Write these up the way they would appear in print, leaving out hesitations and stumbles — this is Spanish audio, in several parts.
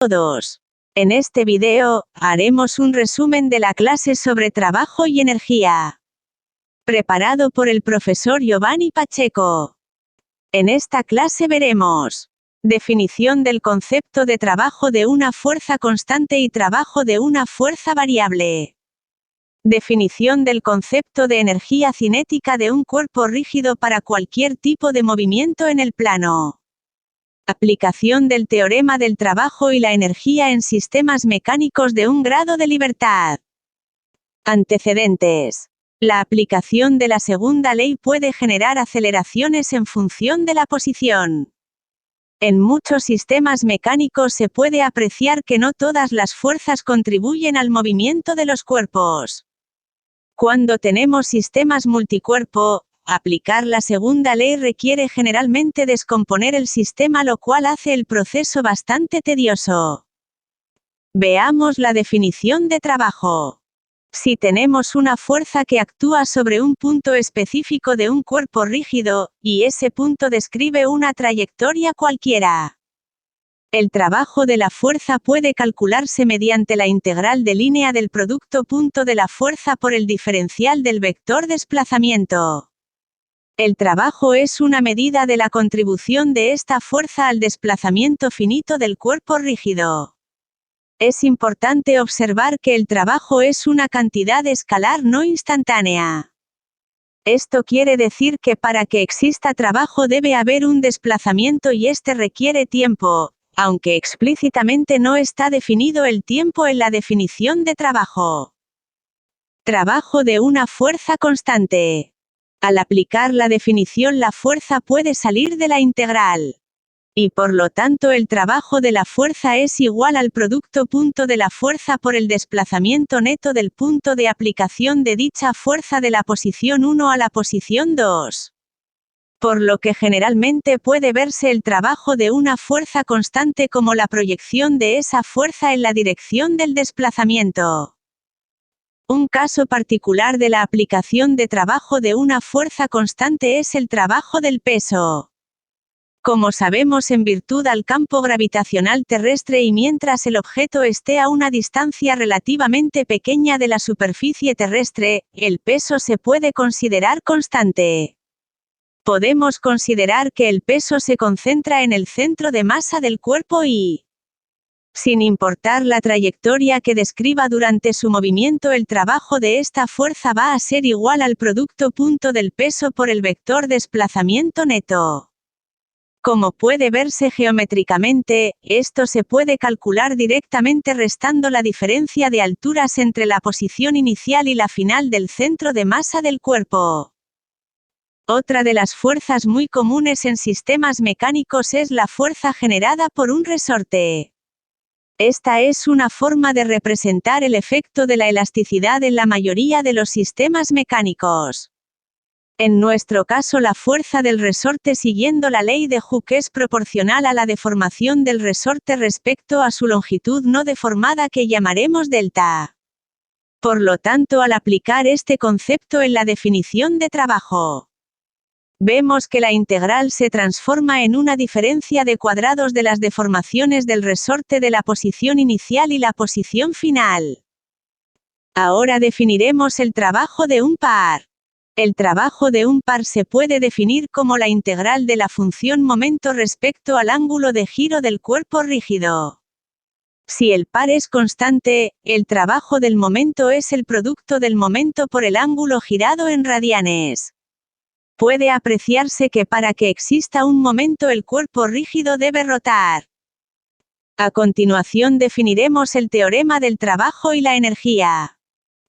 todos. En este video, haremos un resumen de la clase sobre trabajo y energía. Preparado por el profesor Giovanni Pacheco. En esta clase veremos definición del concepto de trabajo de una fuerza constante y trabajo de una fuerza variable. Definición del concepto de energía cinética de un cuerpo rígido para cualquier tipo de movimiento en el plano. Aplicación del teorema del trabajo y la energía en sistemas mecánicos de un grado de libertad. Antecedentes. La aplicación de la segunda ley puede generar aceleraciones en función de la posición. En muchos sistemas mecánicos se puede apreciar que no todas las fuerzas contribuyen al movimiento de los cuerpos. Cuando tenemos sistemas multicuerpo, aplicar la segunda ley requiere generalmente descomponer el sistema, lo cual hace el proceso bastante tedioso. Veamos la definición de trabajo. Si tenemos una fuerza que actúa sobre un punto específico de un cuerpo rígido, y ese punto describe una trayectoria cualquiera. El trabajo de la fuerza puede calcularse mediante la integral de línea del producto punto de la fuerza por el diferencial del vector desplazamiento. El trabajo es una medida de la contribución de esta fuerza al desplazamiento finito del cuerpo rígido. Es importante observar que el trabajo es una cantidad escalar no instantánea. Esto quiere decir que para que exista trabajo debe haber un desplazamiento y este requiere tiempo, aunque explícitamente no está definido el tiempo en la definición de trabajo. Trabajo de una fuerza constante. Al aplicar la definición, la fuerza puede salir de la integral. Y por lo tanto el trabajo de la fuerza es igual al producto punto de la fuerza por el desplazamiento neto del punto de aplicación de dicha fuerza de la posición 1 a la posición 2. Por lo que generalmente puede verse el trabajo de una fuerza constante como la proyección de esa fuerza en la dirección del desplazamiento. Un caso particular de la aplicación de trabajo de una fuerza constante es el trabajo del peso. Como sabemos, en virtud al campo gravitacional terrestre y mientras el objeto esté a una distancia relativamente pequeña de la superficie terrestre, el peso se puede considerar constante. Podemos considerar que el peso se concentra en el centro de masa del cuerpo y, sin importar la trayectoria que describa durante su movimiento, el trabajo de esta fuerza va a ser igual al producto punto del peso por el vector desplazamiento neto. Como puede verse geométricamente, esto se puede calcular directamente restando la diferencia de alturas entre la posición inicial y la final del centro de masa del cuerpo. Otra de las fuerzas muy comunes en sistemas mecánicos es la fuerza generada por un resorte. Esta es una forma de representar el efecto de la elasticidad en la mayoría de los sistemas mecánicos. En nuestro caso, la fuerza del resorte siguiendo la ley de Hooke es proporcional a la deformación del resorte respecto a su longitud no deformada, que llamaremos delta. Por lo tanto, al aplicar este concepto en la definición de trabajo, vemos que la integral se transforma en una diferencia de cuadrados de las deformaciones del resorte de la posición inicial y la posición final. Ahora definiremos el trabajo de un par. El trabajo de un par se puede definir como la integral de la función momento respecto al ángulo de giro del cuerpo rígido. Si el par es constante, el trabajo del momento es el producto del momento por el ángulo girado en radianes. Puede apreciarse que para que exista un momento el cuerpo rígido debe rotar. A continuación definiremos el teorema del trabajo y la energía.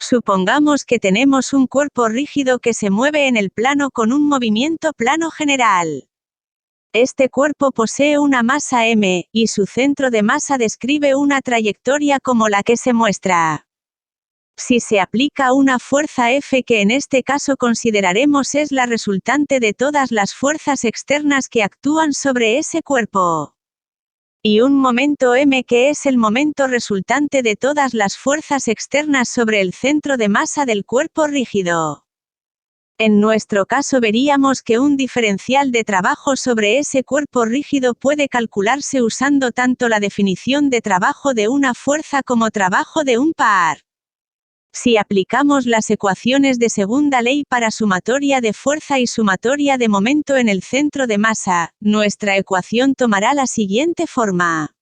Supongamos que tenemos un cuerpo rígido que se mueve en el plano con un movimiento plano general. Este cuerpo posee una masa m, y su centro de masa describe una trayectoria como la que se muestra. Si se aplica una fuerza F, que en este caso consideraremos es la resultante de todas las fuerzas externas que actúan sobre ese cuerpo, y un momento m, que es el momento resultante de todas las fuerzas externas sobre el centro de masa del cuerpo rígido, En nuestro caso veríamos que un diferencial de trabajo sobre ese cuerpo rígido puede calcularse usando tanto la definición de trabajo de una fuerza como trabajo de un par. Si aplicamos las ecuaciones de segunda ley para sumatoria de fuerza y sumatoria de momento en el centro de masa, nuestra ecuación tomará la siguiente forma.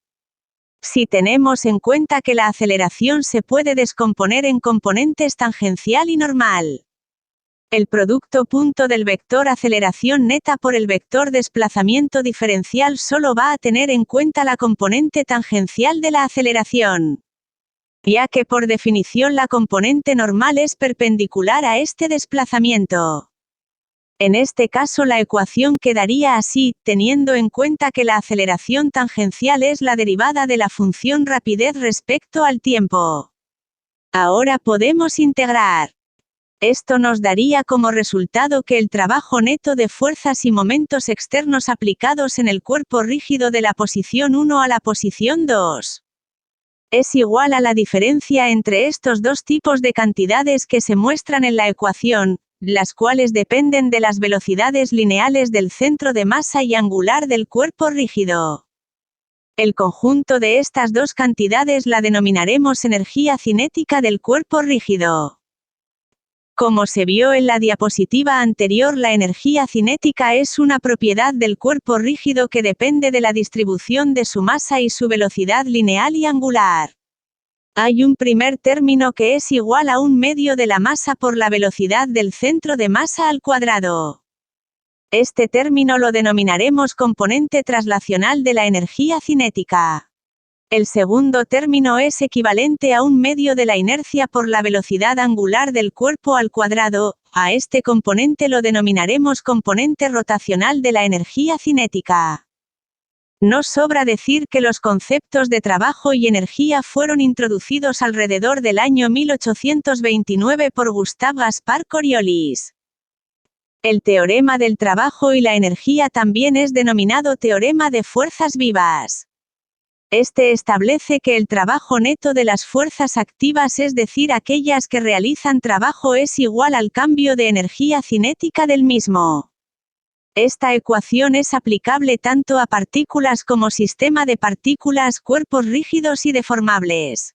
Si tenemos en cuenta que la aceleración se puede descomponer en componentes tangencial y normal, el producto punto del vector aceleración neta por el vector desplazamiento diferencial solo va a tener en cuenta la componente tangencial de la aceleración, ya que por definición la componente normal es perpendicular a este desplazamiento. En este caso la ecuación quedaría así, teniendo en cuenta que la aceleración tangencial es la derivada de la función rapidez respecto al tiempo. Ahora podemos integrar. Esto nos daría como resultado que el trabajo neto de fuerzas y momentos externos aplicados en el cuerpo rígido de la posición 1 a la posición 2 es igual a la diferencia entre estos dos tipos de cantidades que se muestran en la ecuación, las cuales dependen de las velocidades lineales del centro de masa y angular del cuerpo rígido. El conjunto de estas dos cantidades la denominaremos energía cinética del cuerpo rígido. Como se vio en la diapositiva anterior, la energía cinética es una propiedad del cuerpo rígido que depende de la distribución de su masa y su velocidad lineal y angular. Hay un primer término que es igual a 1/2 de la masa por la velocidad del centro de masa al cuadrado. Este término lo denominaremos componente traslacional de la energía cinética. El segundo término es equivalente a 1/2 de la inercia por la velocidad angular del cuerpo al cuadrado. A este componente lo denominaremos componente rotacional de la energía cinética. No sobra decir que los conceptos de trabajo y energía fueron introducidos alrededor del año 1829 por Gustave Gaspard Coriolis. El teorema del trabajo y la energía también es denominado teorema de fuerzas vivas. Este establece que el trabajo neto de las fuerzas activas, es decir, aquellas que realizan trabajo, es igual al cambio de energía cinética del mismo. Esta ecuación es aplicable tanto a partículas como sistema de partículas, cuerpos rígidos y deformables.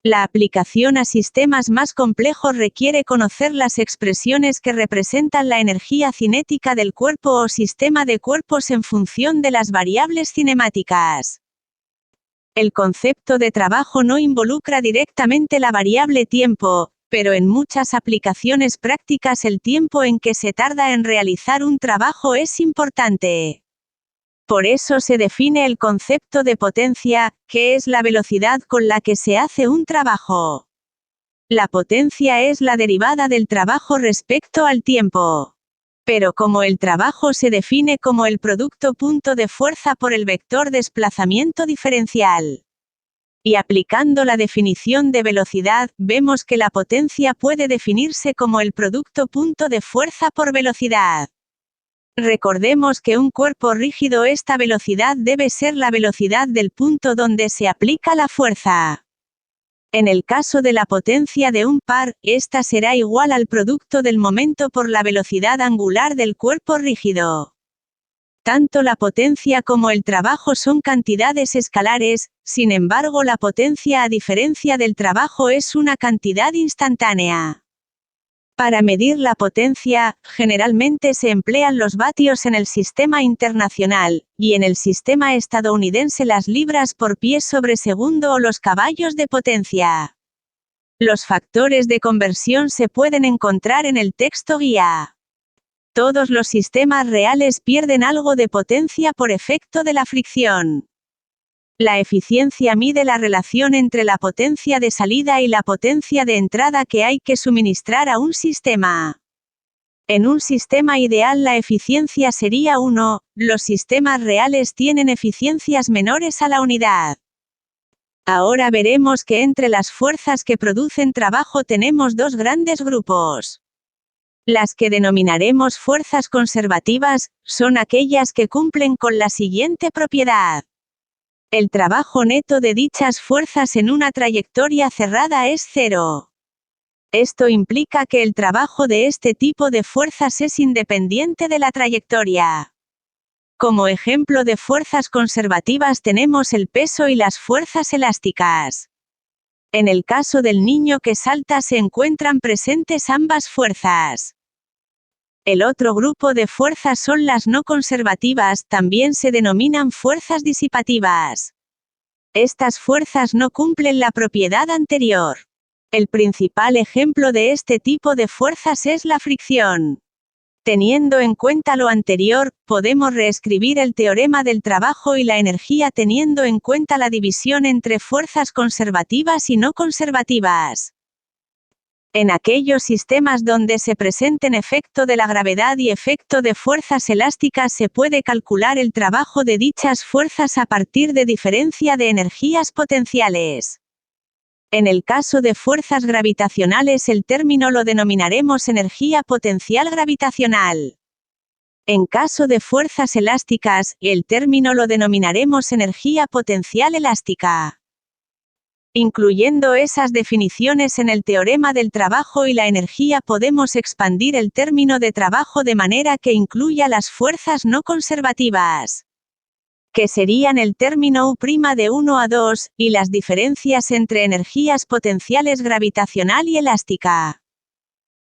La aplicación a sistemas más complejos requiere conocer las expresiones que representan la energía cinética del cuerpo o sistema de cuerpos en función de las variables cinemáticas. El concepto de trabajo no involucra directamente la variable tiempo, pero en muchas aplicaciones prácticas el tiempo en que se tarda en realizar un trabajo es importante. Por eso se define el concepto de potencia, que es la velocidad con la que se hace un trabajo. La potencia es la derivada del trabajo respecto al tiempo. Pero como el trabajo se define como el producto punto de fuerza por el vector desplazamiento diferencial, y aplicando la definición de velocidad, vemos que la potencia puede definirse como el producto punto de fuerza por velocidad. Recordemos que un cuerpo rígido, esta velocidad debe ser la velocidad del punto donde se aplica la fuerza. En el caso de la potencia de un par, esta será igual al producto del momento por la velocidad angular del cuerpo rígido. Tanto la potencia como el trabajo son cantidades escalares, sin embargo la potencia, a diferencia del trabajo, es una cantidad instantánea. Para medir la potencia, generalmente se emplean los vatios en el sistema internacional, y en el sistema estadounidense las libras por pie sobre segundo o los caballos de potencia. Los factores de conversión se pueden encontrar en el texto guía. Todos los sistemas reales pierden algo de potencia por efecto de la fricción. La eficiencia mide la relación entre la potencia de salida y la potencia de entrada que hay que suministrar a un sistema. En un sistema ideal la eficiencia sería 1, los sistemas reales tienen eficiencias menores a la unidad. Ahora veremos que entre las fuerzas que producen trabajo tenemos dos grandes grupos. Las que denominaremos fuerzas conservativas, son aquellas que cumplen con la siguiente propiedad. El trabajo neto de dichas fuerzas en una trayectoria cerrada es cero. Esto implica que el trabajo de este tipo de fuerzas es independiente de la trayectoria. Como ejemplo de fuerzas conservativas tenemos el peso y las fuerzas elásticas. En el caso del niño que salta se encuentran presentes ambas fuerzas. El otro grupo de fuerzas son las no conservativas, también se denominan fuerzas disipativas. Estas fuerzas no cumplen la propiedad anterior. El principal ejemplo de este tipo de fuerzas es la fricción. Teniendo en cuenta lo anterior, podemos reescribir el teorema del trabajo y la energía teniendo en cuenta la división entre fuerzas conservativas y no conservativas. En aquellos sistemas donde se presenten efecto de la gravedad y efecto de fuerzas elásticas se puede calcular el trabajo de dichas fuerzas a partir de diferencia de energías potenciales. En el caso de fuerzas gravitacionales el término lo denominaremos energía potencial gravitacional. En caso de fuerzas elásticas, el término lo denominaremos energía potencial elástica. Incluyendo esas definiciones en el teorema del trabajo y la energía podemos expandir el término de trabajo de manera que incluya las fuerzas no conservativas, que serían el término U' de 1 a 2, y las diferencias entre energías potenciales gravitacional y elástica.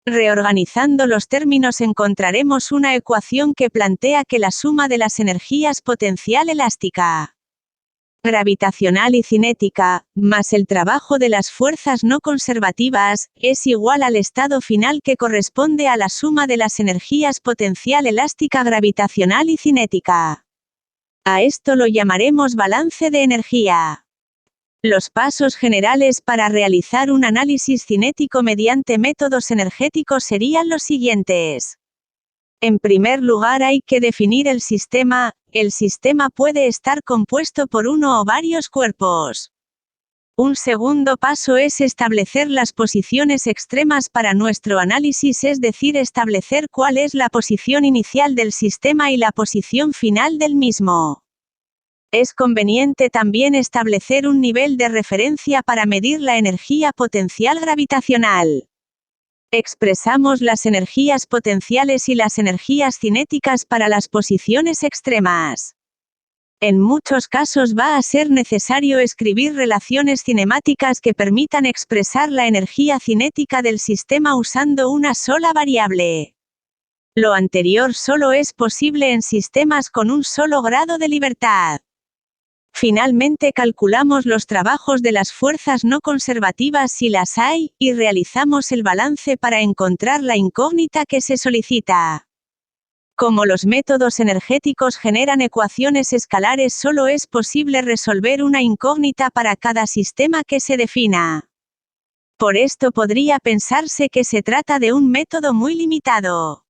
Reorganizando los términos encontraremos una ecuación que plantea que la suma de las energías potencial elástica, gravitacional y cinética, más el trabajo de las fuerzas no conservativas, es igual al estado final que corresponde a la suma de las energías potencial elástica gravitacional y cinética. A esto lo llamaremos balance de energía. Los pasos generales para realizar un análisis cinético mediante métodos energéticos serían los siguientes. En primer lugar hay que definir el sistema. El sistema puede estar compuesto por uno o varios cuerpos. Un segundo paso es establecer las posiciones extremas para nuestro análisis, es decir, establecer cuál es la posición inicial del sistema y la posición final del mismo. Es conveniente también establecer un nivel de referencia para medir la energía potencial gravitacional. Expresamos las energías potenciales y las energías cinéticas para las posiciones extremas. En muchos casos va a ser necesario escribir relaciones cinemáticas que permitan expresar la energía cinética del sistema usando una sola variable. Lo anterior solo es posible en sistemas con un solo grado de libertad. Finalmente calculamos los trabajos de las fuerzas no conservativas si las hay, y realizamos el balance para encontrar la incógnita que se solicita. Como los métodos energéticos generan ecuaciones escalares, solo es posible resolver una incógnita para cada sistema que se defina. Por esto podría pensarse que se trata de un método muy limitado.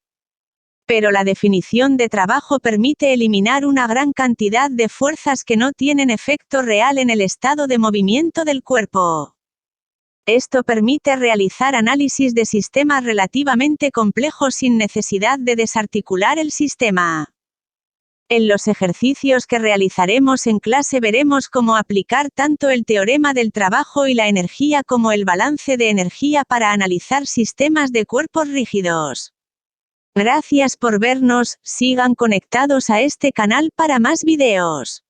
Pero la definición de trabajo permite eliminar una gran cantidad de fuerzas que no tienen efecto real en el estado de movimiento del cuerpo. Esto permite realizar análisis de sistemas relativamente complejos sin necesidad de desarticular el sistema. En los ejercicios que realizaremos en clase veremos cómo aplicar tanto el teorema del trabajo y la energía como el balance de energía para analizar sistemas de cuerpos rígidos. Gracias por vernos, sigan conectados a este canal para más videos.